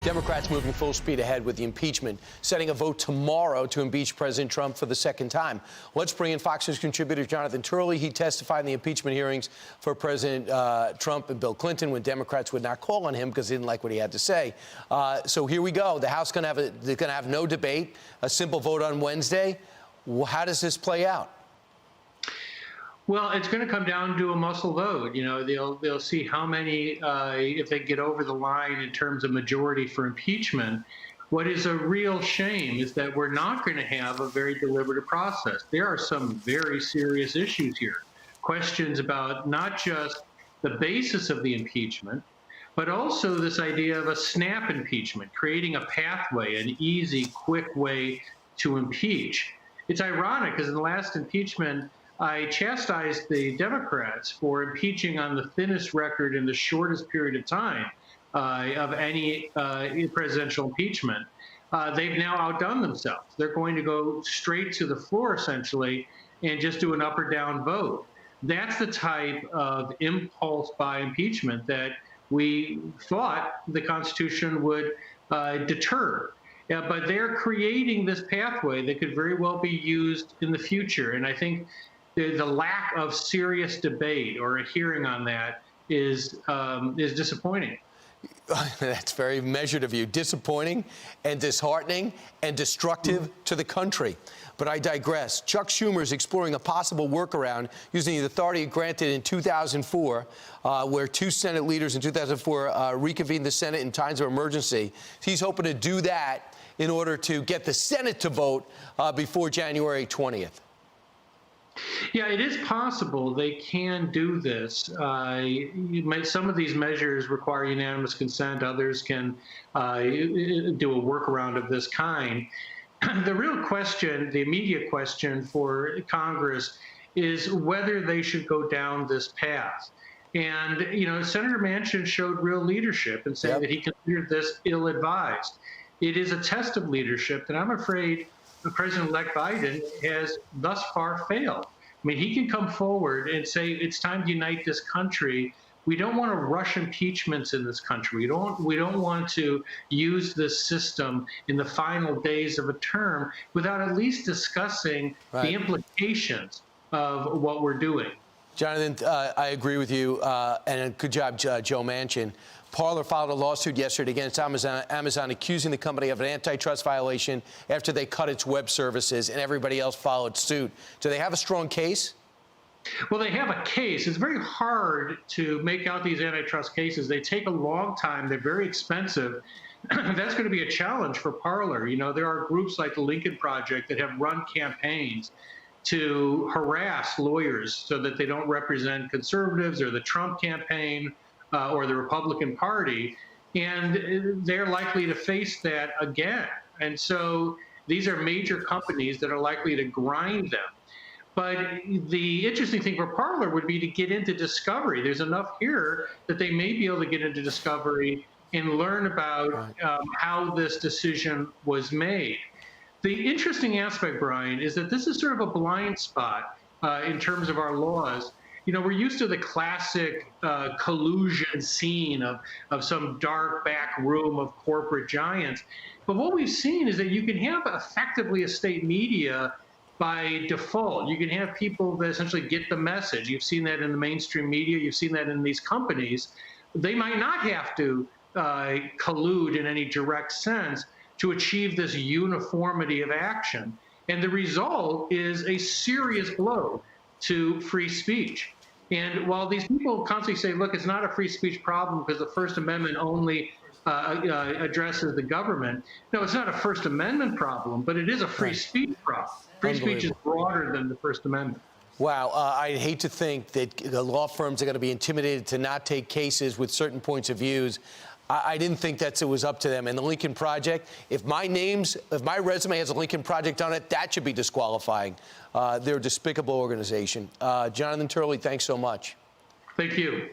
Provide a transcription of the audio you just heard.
Democrats moving full speed ahead with the impeachment, setting a vote tomorrow to impeach President Trump for the second time. Let's bring in Fox News contributor Jonathan Turley. He testified in the impeachment hearings for President Trump and Bill Clinton when Democrats would not call on him because they didn't like what he had to say. So here we go. The House they're going to have no debate, a simple vote on Wednesday. How does this play out? Well, it's going to come down to a muscle vote. You know, they'll see how many, if they get over the line in terms of majority for impeachment. What is a real shame is that we're not going to have a very deliberative process. There are some very serious issues here. Questions about not just the basis of the impeachment, but also this idea of a snap impeachment, creating a pathway, an easy, quick way to impeach. It's ironic because in the last impeachment, I chastised the Democrats for impeaching on the thinnest record in the shortest period of time of any presidential impeachment. They've now outdone themselves. They're going to go straight to the floor, essentially, and just do an up or down vote. That's the type of impulse by impeachment that we thought the Constitution would deter. Yeah, but they're creating this pathway that could very well be used in the future. And I think the lack of serious debate or a hearing on that is disappointing. That's very measured of you. Disappointing and disheartening and destructive to the country. But I digress. Chuck Schumer is exploring a possible workaround using the authority granted in 2004, where two Senate leaders in 2004 reconvened the Senate in times of emergency. He's hoping to do that in order to get the Senate to vote before January 20th. Yeah, it is possible they can do this. Some of these measures require unanimous consent. Others can do a workaround of this kind. The real question, the immediate question for Congress is whether they should go down this path. And, you know, Senator Manchin showed real leadership in saying that he considered this ill-advised. It is a test of leadership that I'm afraid President-elect Biden has thus far failed. I mean, he can come forward and say it's time to unite this country. We don't want to rush impeachments in this country. We don't want to use this system in the final days of a term without at least discussing the implications of what we're doing. Jonathan, I agree with you, and good job, Joe Manchin. Parler filed a lawsuit yesterday against Amazon accusing the company of an antitrust violation after they cut its web services, and everybody else followed suit. Do they have a strong case? Well, they have a case. It's very hard to make out these antitrust cases. They take a long time. They're very expensive. That's going to be a challenge for Parler. You know, there are groups like the Lincoln Project that have run campaigns to harass lawyers so that they don't represent conservatives or the Trump campaign or the Republican Party, and they're likely to face that again. And so these are major companies that are likely to grind them. But the interesting thing for Parler would be to get into discovery. There's enough here that they may be able to get into discovery and learn about how this decision was made. The interesting aspect, Brian, is that this is sort of a blind spot in terms of our laws. You know, we're used to the classic collusion scene of some dark back room of corporate giants. But what we've seen is that you can have effectively a state media by default. You can have people that essentially get the message. You've seen that in the mainstream media. You've seen that in these companies. They might not have to collude in any direct sense to achieve this uniformity of action. And the result is a serious blow to free speech. And while these people constantly say, look, it's not a free speech problem because the First Amendment only addresses the government. No, it's not a First Amendment problem, but it is a free speech problem. Free speech is broader than the First Amendment. Wow. I hate to think that the law firms are going to be intimidated to not take cases with certain points of views. I didn't think that it was up to them. And the Lincoln Project, if my resume has a Lincoln Project on it, that should be disqualifying. They're a despicable organization. Jonathan Turley, thanks so much. Thank you.